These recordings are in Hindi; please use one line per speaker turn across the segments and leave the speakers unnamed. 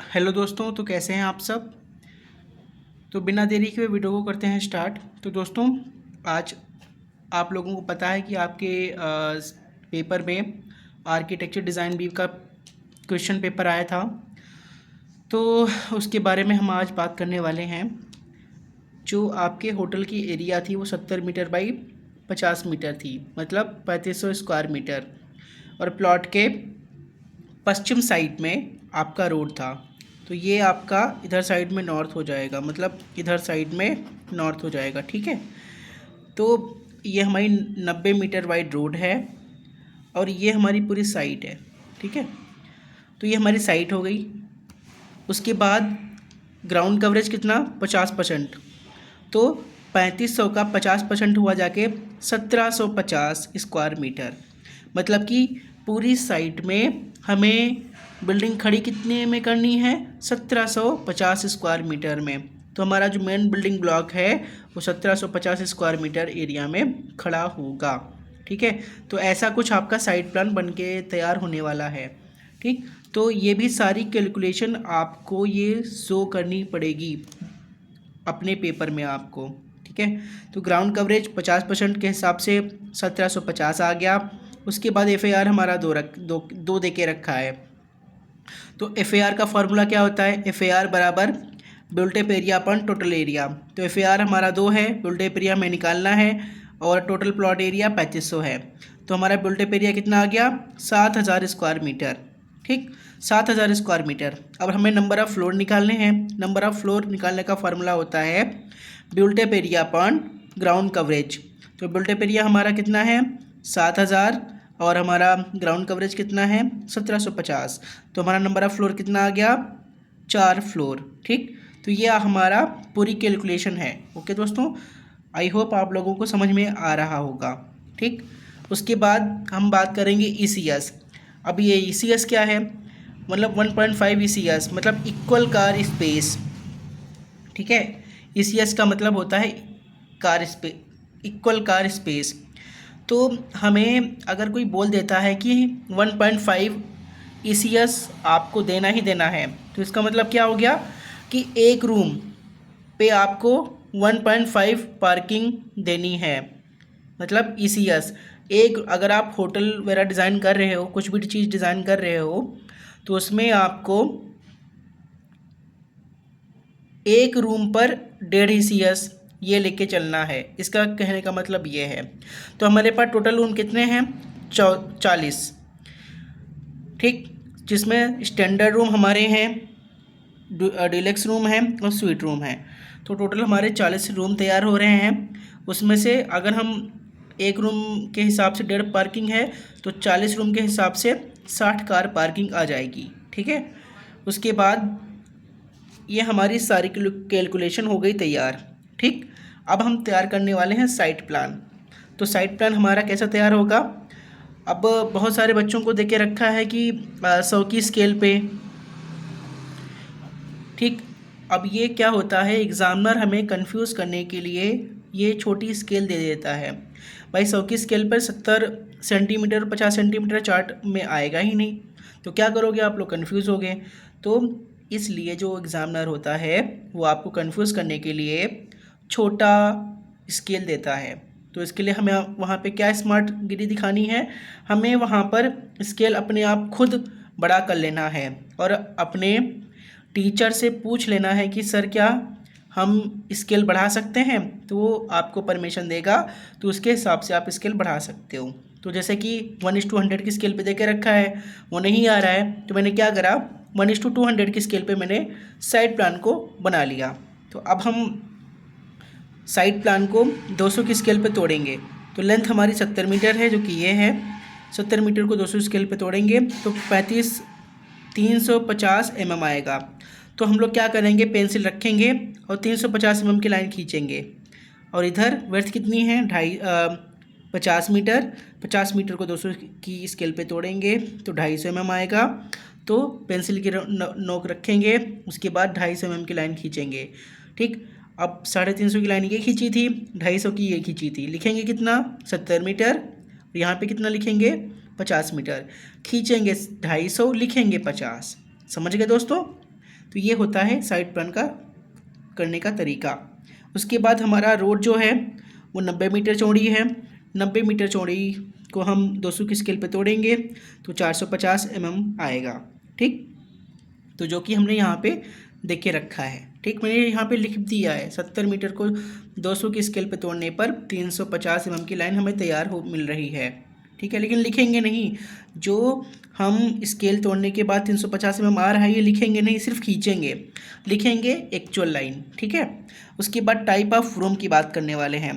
हेलो दोस्तों, तो कैसे हैं आप सब। तो बिना देरी के वीडियो को करते हैं स्टार्ट। तो दोस्तों, आज आप लोगों को पता है कि आपके पेपर में आर्किटेक्चर डिज़ाइन बी का क्वेश्चन पेपर आया था। तो उसके बारे में हम आज बात करने वाले हैं। जो आपके होटल की एरिया थी वो 70 मीटर बाई 50 मीटर थी, मतलब 3500 स्क्वायर मीटर। और प्लॉट के पश्चिम साइड में आपका रोड था। तो ये आपका इधर साइड में नॉर्थ हो जाएगा, मतलब इधर साइड में नॉर्थ हो जाएगा। ठीक है। तो ये हमारी 90 मीटर वाइड रोड है और ये हमारी पूरी साइट है। ठीक है। तो ये हमारी साइट हो गई। उसके बाद ग्राउंड कवरेज कितना, 50%। तो 3500 का 50% हुआ जाके 1750 स्क्वायर मीटर। मतलब कि पूरी साइट में हमें बिल्डिंग खड़ी कितने में करनी है, 1750 स्क्वायर मीटर में। तो हमारा जो मेन बिल्डिंग ब्लॉक है वो 1750 स्क्वायर मीटर एरिया में खड़ा होगा। ठीक है। तो ऐसा कुछ आपका साइट प्लान बन के तैयार होने वाला है। ठीक। तो ये भी सारी कैलकुलेशन आपको ये शो करनी पड़ेगी अपने पेपर में आपको। ठीक है। तो ग्राउंड कवरेज 50% के हिसाब से 1750 आ गया। उसके बाद एफएआर हमारा दो दे के रखा है। तो एफएआर का फार्मूला क्या होता है, एफएआर बराबर बिल्ट अप एरिया अपन टोटल एरिया। तो एफएआर हमारा 2 है, बिल्ट अप एरिया हमें निकालना है और टोटल प्लॉट एरिया 3500 है। तो हमारा बिल्ट अप एरिया कितना आ गया, 7000 स्क्वायर मीटर। ठीक, 7000 स्क्वायर मीटर। अब हमें नंबर ऑफ़ फ्लोर निकालने हैं। नंबर ऑफ़ फ्लोर निकालने का फार्मूला होता है built up area upon ground coverage. तो बिल्ट अप एरिया हमारा कितना है, 7000 और हमारा ग्राउंड कवरेज कितना है, 1750। तो हमारा नंबर ऑफ़ फ्लोर कितना आ गया, 4 फ्लोर। ठीक। तो ये हमारा पूरी कैलकुलेशन है। ओके दोस्तों, आई होप आप लोगों को समझ में आ रहा होगा। ठीक। उसके बाद हम बात करेंगे ईसीएस। अब ये ईसीएस क्या है, मतलब 1.5 ईसीएस मतलब इक्वल कार स्पेस। ठीक है। ईसीएस का मतलब होता है car space, equal car space. तो हमें अगर कोई बोल देता है कि 1.5 ईसीएस आपको देना ही देना है, तो इसका मतलब क्या हो गया कि एक रूम पे आपको 1.5 पार्किंग देनी है। मतलब ईसीएस एक, अगर आप होटल वगैरह डिज़ाइन कर रहे हो, कुछ भी चीज़ डिज़ाइन कर रहे हो, तो उसमें आपको एक रूम पर 1.5 ईसीएस ये लेके चलना है। इसका कहने का मतलब ये है। तो हमारे पास टोटल रूम कितने हैं, 40। ठीक। जिसमें स्टैंडर्ड रूम हमारे हैं, डिलक्स रूम है और स्वीट रूम है। तो टोटल हमारे 40 रूम तैयार हो रहे हैं। उसमें से अगर हम एक रूम के हिसाब से 1.5 पार्किंग है, तो 40 रूम के हिसाब से 60 कार पार्किंग आ जाएगी। ठीक है। उसके बाद ये हमारी सारी कैलकुलेशन हो गई तैयार। ठीक। अब हम तैयार करने वाले हैं साइट प्लान। तो साइट प्लान हमारा कैसा तैयार होगा, अब बहुत सारे बच्चों को देके रखा है कि 100 की स्केल पे। ठीक। अब ये क्या होता है, एग्ज़ामिनर हमें कंफ्यूज करने के लिए ये छोटी स्केल दे देता है। भाई 100 की स्केल पर 70 सेंटीमीटर 50 सेंटीमीटर चार्ट में आएगा ही नहीं। तो क्या करोगे, आप लोग कंफ्यूज हो गए। तो इसलिए जो एग्ज़ामिनर होता है वो आपको कंफ्यूज करने के लिए छोटा स्केल देता है। तो इसके लिए हमें वहाँ पे क्या स्मार्ट गिरी दिखानी है, हमें वहाँ पर स्केल अपने आप खुद बड़ा कर लेना है और अपने टीचर से पूछ लेना है कि सर क्या हम स्केल बढ़ा सकते हैं। तो वो आपको परमिशन देगा, तो उसके हिसाब से आप स्केल बढ़ा सकते हो। तो जैसे कि 1:100 की स्केल पे दे के रखा है, वो नहीं आ रहा है, तो मैंने क्या करा, 1:200 की स्केल पे मैंने साइड प्लान को बना लिया। तो अब हम साइड प्लान को 200 की स्केल पे तोड़ेंगे। तो लेंथ हमारी 70 मीटर है, जो कि ये है। 70 मीटर को 200 स्केल पे तोड़ेंगे तो 350 mm आएगा। तो हम लोग क्या करेंगे, पेंसिल रखेंगे और 350 mm की लाइन खींचेंगे। और इधर वर्थ कितनी है, 50 मीटर। 50 मीटर को 200 की स्केल पे तोड़ेंगे तो 250 mm आएगा। तो पेंसिल की नोक रखेंगे, उसके बाद 250 mm की लाइन खींचेंगे। ठीक। अब 350 की लाइन ये खींची थी, 250 की ये खींची थी, लिखेंगे कितना, 70 मीटर। यहाँ पे कितना लिखेंगे, 50 मीटर। खींचेंगे 250, लिखेंगे 50। समझ गए दोस्तों। तो ये होता है साइट प्लान का करने का तरीका। उसके बाद हमारा रोड जो है वो 90 मीटर चौड़ी है। 90 मीटर चौड़ी को हम 200 की स्केल पे तोड़ेंगे तो 450 आएगा। ठीक, तो जो कि हमने यहाँ पे देख के रखा है। ठीक, मैंने यहाँ पे लिख दिया है 70 मीटर को 200 की स्केल पे तोड़ने पर 350 की लाइन हमें तैयार हो मिल रही है। ठीक है, लेकिन लिखेंगे नहीं, जो हम स्केल तोड़ने के बाद 350 आ रहा है ये लिखेंगे नहीं, सिर्फ खींचेंगे, लिखेंगे एक्चुअल लाइन। ठीक है, उसके बाद टाइप ऑफ रूम की बात करने वाले हैं।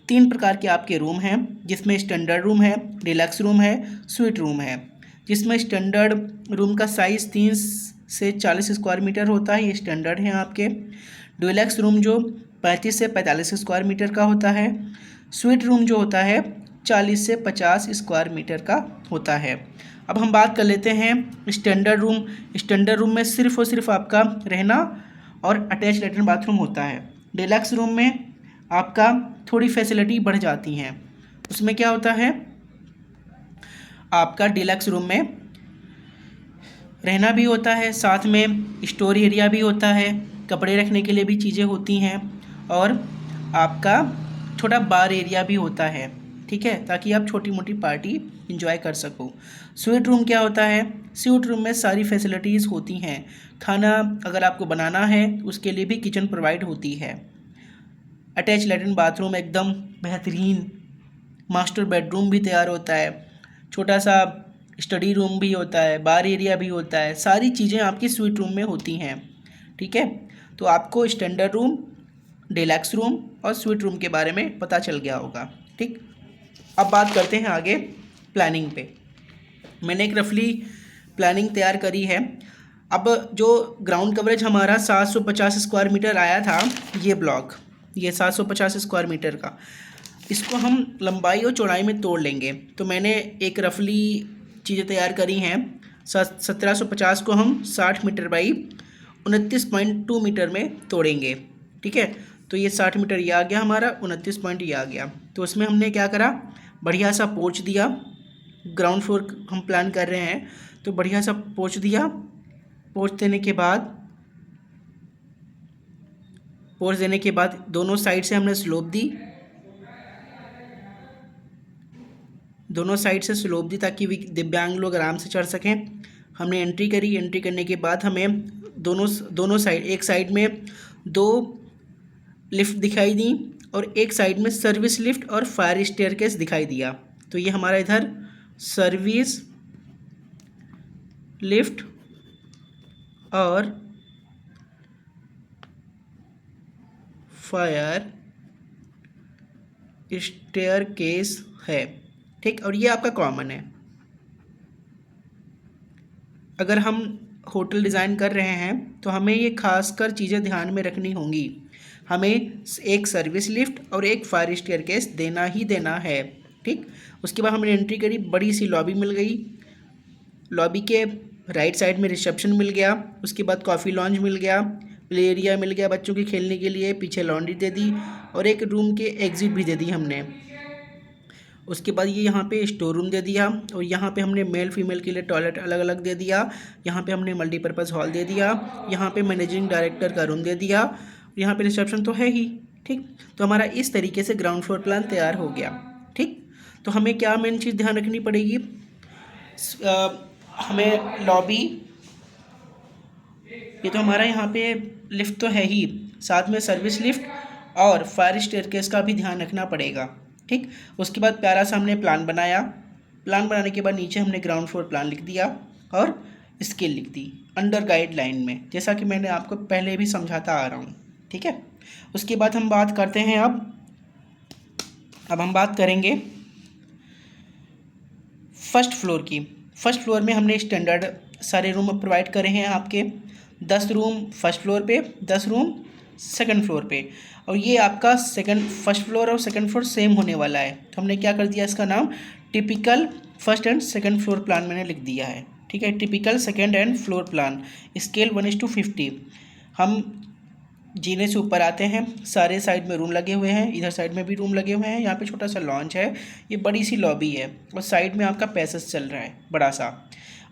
3 प्रकार के आपके रूम हैं, जिसमें स्टैंडर्ड रूम है, डिलक्स रूम है, स्वीट रूम है। जिसमें स्टैंडर्ड रूम का साइज़ 30 से 40 स्क्वायर मीटर होता है, ये स्टैंडर्ड हैं आपके। डिलक्स रूम जो 35 से 45 स्क्वायर मीटर का होता है। स्वीट रूम जो होता है 40 से 50 स्क्वायर मीटर का होता है। अब हम बात कर लेते हैं स्टैंडर्ड रूम। स्टैंडर्ड रूम में सिर्फ और सिर्फ आपका रहना और अटैच लैट्रिन बाथरूम होता है। डिलक्स रूम में आपका थोड़ी फैसिलिटी बढ़ जाती हैं। उसमें क्या होता है, आपका डिलक्स रूम में रहना भी होता है, साथ में स्टोर एरिया भी होता है, कपड़े रखने के लिए भी चीज़ें होती हैं, और आपका छोटा बार एरिया भी होता है। ठीक है, ताकि आप छोटी मोटी पार्टी इंजॉय कर सको। स्वीट रूम क्या होता है, स्वीट रूम में सारी फैसिलिटीज़ होती हैं। खाना अगर आपको बनाना है उसके लिए भी किचन प्रोवाइड होती है। अटैच लैट्रिन बाथरूम एकदम बेहतरीन, मास्टर बेडरूम भी तैयार होता है, छोटा सा स्टडी रूम भी होता है, बार एरिया भी होता है, सारी चीज़ें आपकी स्वीट रूम में होती हैं। ठीक है, तो आपको स्टैंडर्ड रूम, डिलक्स रूम और स्वीट रूम के बारे में पता चल गया होगा। ठीक, अब बात करते हैं आगे प्लानिंग पे। मैंने एक रफली प्लानिंग तैयार करी है। अब जो ग्राउंड कवरेज हमारा 750 स्क्वायर मीटर आया था, ये ब्लॉक, ये 750 स्क्वायर मीटर का, इसको हम लंबाई और चौड़ाई में तोड़ लेंगे। तो मैंने एक रफली चीज़ें तैयार करी हैं। 1750 को हम 60 मीटर बाई 29.2 मीटर में तोड़ेंगे। ठीक है, तो ये 60 मीटर ये आ गया हमारा, 29 पॉइंट ये आ गया। तो उसमें हमने क्या करा, बढ़िया सा पोर्च दिया। ग्राउंड फ्लोर हम प्लान कर रहे हैं तो बढ़िया सा पोर्च दिया। पोर्च देने के बाद दोनों साइड से हमने स्लोप दी, दोनों साइड से स्लोप दी ताकि दिव्यांग लोग आराम से चढ़ सकें। हमने एंट्री करी, एंट्री करने के बाद हमें दोनों साइड, एक साइड में 2 लिफ्ट दिखाई दी और एक साइड में सर्विस लिफ्ट और फायर स्टेयरकेस दिखाई दिया। तो ये हमारा इधर सर्विस लिफ्ट और फायर स्टेयरकेस है। ठीक, और ये आपका कॉमन है। अगर हम होटल डिज़ाइन कर रहे हैं तो हमें ये खासकर चीज़ें ध्यान में रखनी होंगी। हमें एक सर्विस लिफ्ट और एक फायर स्टेयरकेस देना ही देना है। ठीक, उसके बाद हमने एंट्री करी, बड़ी सी लॉबी मिल गई। लॉबी के राइट साइड में रिसेप्शन मिल गया, उसके बाद कॉफ़ी लॉन्ज मिल गया, प्ले एरिया मिल गया बच्चों के खेलने के लिए, पीछे लॉन्ड्री दे दी और एक रूम के एग्जिट भी दे दी हमने। उसके बाद ये यहाँ पे स्टोर रूम दे दिया और यहाँ पे हमने मेल फीमेल के लिए टॉयलेट अलग अलग दे दिया। यहाँ पे हमने मल्टीपर्पज़ हॉल दे दिया, यहाँ पे मैनेजिंग डायरेक्टर का रूम दे दिया, यहाँ पे रिसेप्शन तो है ही। ठीक, तो हमारा इस तरीके से ग्राउंड फ्लोर प्लान तैयार हो गया। ठीक, तो हमें क्या मेन चीज़ ध्यान रखनी पड़ेगी, हमें लॉबी, ये तो हमारा यहाँ पे लिफ्ट तो है ही, साथ में सर्विस लिफ्ट और फायर स्टेयरकेस का भी ध्यान रखना पड़ेगा। ठीक, उसके बाद प्यारा सा हमने प्लान बनाया। प्लान बनाने के बाद नीचे हमने ग्राउंड फ्लोर प्लान लिख दिया और स्केल लिख दी अंडर गाइडलाइन में, जैसा कि मैंने आपको पहले भी समझाता आ रहा हूँ। ठीक है, उसके बाद हम बात करते हैं अब हम बात करेंगे फर्स्ट फ्लोर की। फर्स्ट फ्लोर में हमने स्टैंडर्ड सारे रूम प्रोवाइड करे हैं आपके, 10 रूम फर्स्ट फ्लोर पे, 10 रूम सेकंड फ्लोर पे, और ये आपका फर्स्ट फ्लोर और सेकंड फ्लोर सेम होने वाला है। तो हमने क्या कर दिया, इसका नाम typical first and second floor plan मैंने लिख दिया है। ठीक है, typical second and floor plan, scale 1:50। हम जीने से ऊपर आते हैं, सारे साइड में रूम लगे हुए हैं, इधर साइड में भी रूम लगे हुए हैं, यहाँ पे छोटा सा लॉन्च है, ये बड़ी सी लॉबी है और साइड में आपका पैसेज चल रहा है बड़ा सा,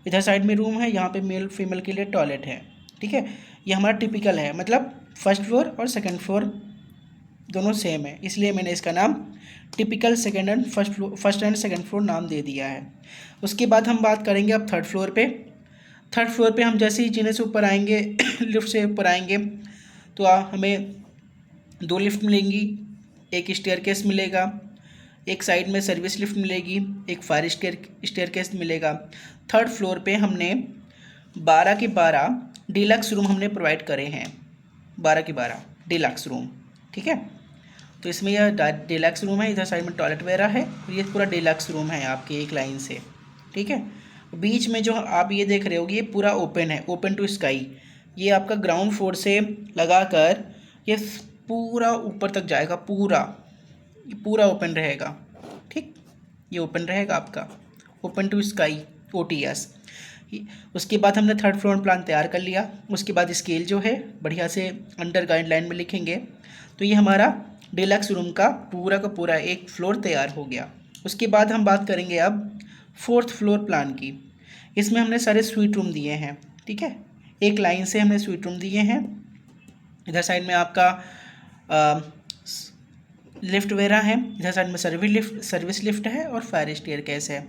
इधर साइड में रूम है, यहाँ पे मेल फीमेल के लिए टॉयलेट है। ठीक है। ये हमारा टिपिकल है, मतलब फर्स्ट फ्लोर और सेकंड फ्लोर दोनों सेम है, इसलिए मैंने इसका नाम typical first and second floor नाम दे दिया है। उसके बाद हम बात करेंगे अब थर्ड फ्लोर पे। थर्ड फ्लोर पे हम जैसे ही जीने से ऊपर आएंगे लिफ्ट से ऊपर आएंगे तो हमें 2 लिफ्ट मिलेंगी, एक स्टेयरकेस मिलेगा, एक साइड में सर्विस लिफ्ट मिलेगी, एक फायर स्टेयरकेस मिलेगा। थर्ड फ्लोर पे हमने 12 के 12 डीलक्स रूम हमने प्रोवाइड करे हैं, 12 के 12 डीलक्स रूम, ठीक है। तो इसमें यह डीलक्स रूम है, इधर साइड में टॉयलेट वगैरह है, और ये पूरा डीलक्स रूम है आपके एक लाइन से, ठीक है। बीच में जो आप ये देख रहे होगे ये पूरा ओपन है, ओपन टू स्काई। ये आपका ग्राउंड फ्लोर से लगाकर ये पूरा ऊपर तक जाएगा, ये पूरा ओपन रहेगा, ठीक। ये ओपन रहेगा आपका, ओपन टू स्काई OTS। उसके बाद हमने थर्ड फ्लोर प्लान तैयार कर लिया। उसके बाद स्केल जो है बढ़िया से अंडर गाइडलाइन में लिखेंगे, तो ये हमारा डीलक्स रूम का पूरा एक फ्लोर तैयार हो गया। उसके बाद हम बात करेंगे अब फोर्थ फ्लोर प्लान की। इसमें हमने सारे स्वीट रूम दिए हैं, ठीक है, एक लाइन से हमने स्वीट रूम दिए हैं। इधर साइड में आपका लिफ्ट वगैरह है, इधर साइड में सर्विस लिफ्ट है और फायर स्टेयरकेस है।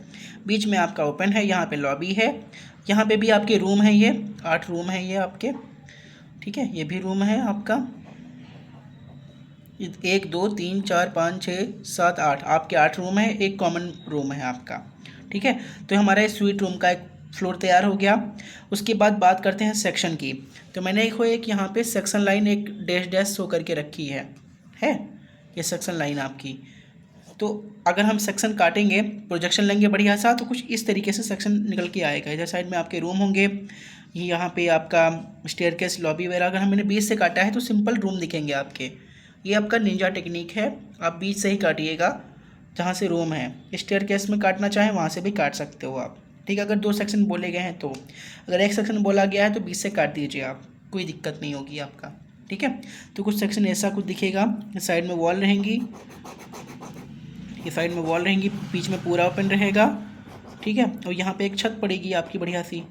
बीच में आपका ओपन है, यहाँ पे लॉबी है, यहाँ पे भी आपके रूम है, ये 8 रूम है ये आपके, ठीक है। ये भी रूम है आपका 1 2 3 4 5 6 7 8, आपके 8 रूम है, एक कॉमन रूम है आपका, ठीक है। तो हमारा इस स्वीट रूम का एक फ्लोर तैयार हो गया। उसके बाद बात करते हैं सेक्शन की। तो मैंने एक यहाँ पे सेक्शन लाइन एक डैश शो करके रखी है ये सेक्शन लाइन आपकी। तो अगर हम सेक्शन काटेंगे, प्रोजेक्शन लेंगे बढ़िया सा, तो कुछ इस तरीके से सेक्शन निकल के आएगा। इधर साइड में आपके रूम होंगे, ये यहाँ पे आपका स्टेयरकेस लॉबी वगैरह। अगर हमने बीच से काटा है तो सिंपल रूम दिखेंगे आपके। ये आपका निंजा टेक्निक है, आप बीच से ही काटिएगा जहाँ से रूम है। स्टेयरकेस में काटना चाहें वहाँ से भी काट सकते हो आप, ठीक है। अगर 2 सेक्शन बोले गए हैं तो, अगर एक सेक्शन बोला गया है तो बीच से काट दीजिए आप, कोई दिक्कत नहीं होगी आपका, ठीक है। तो कुछ सेक्शन ऐसा कुछ दिखेगा, इस साइड में वॉल रहेंगी, ये साइड में वॉल रहेंगी, बीच में पूरा ओपन रहेगा, ठीक है। और यहाँ पे एक छत पड़ेगी आपकी बढ़िया सी,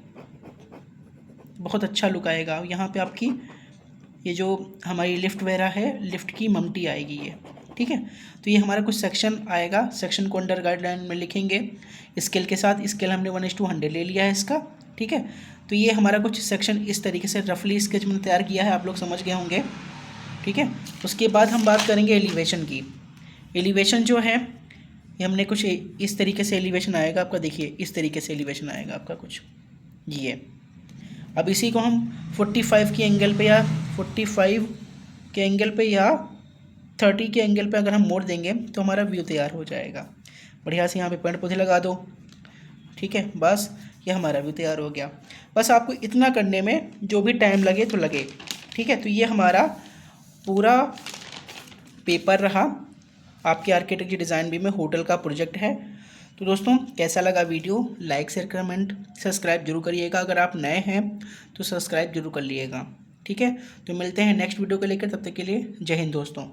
बहुत अच्छा लुक आएगा। यहाँ पे आपकी ये जो हमारी लिफ्ट वगैरह है, लिफ्ट की ममटी आएगी ये, ठीक है। तो ये हमारा कुछ सेक्शन आएगा, सेक्शन को अंडर गाइडलाइन में लिखेंगे स्केल के साथ। स्केल हमने 1:100 ले लिया है इसका, ठीक है। तो ये हमारा कुछ सेक्शन इस तरीके से रफली स्केच मैंने तैयार किया है, आप लोग समझ गए होंगे, ठीक है। उसके बाद हम बात करेंगे एलिवेशन की। एलिवेशन जो है ये हमने कुछ इस तरीके से एलिवेशन आएगा आपका, देखिए इस तरीके से एलिवेशन आएगा आपका कुछ ये। अब इसी को हम 45 के एंगल पे या 45 के एंगल पे या 30 के एंगल पे अगर हम मोड़ देंगे तो हमारा व्यू तैयार हो जाएगा। बढ़िया से यहाँ पे पेड़ पौधे लगा दो, ठीक है। बस ये हमारा व्यू तैयार हो गया। बस आपको इतना करने में जो भी टाइम लगे तो लगे, ठीक है। तो ये हमारा पूरा पेपर रहा, आपके आर्किटेक्चर डिज़ाइन भी में होटल का प्रोजेक्ट है। तो दोस्तों कैसा लगा video, like share comment subscribe जरूर करिएगा। अगर आप नए हैं तो सब्सक्राइब जरूर कर लीजिएगा, ठीक है। तो मिलते हैं नेक्स्ट वीडियो को लेकर, तब तक के लिए जय हिंद दोस्तों।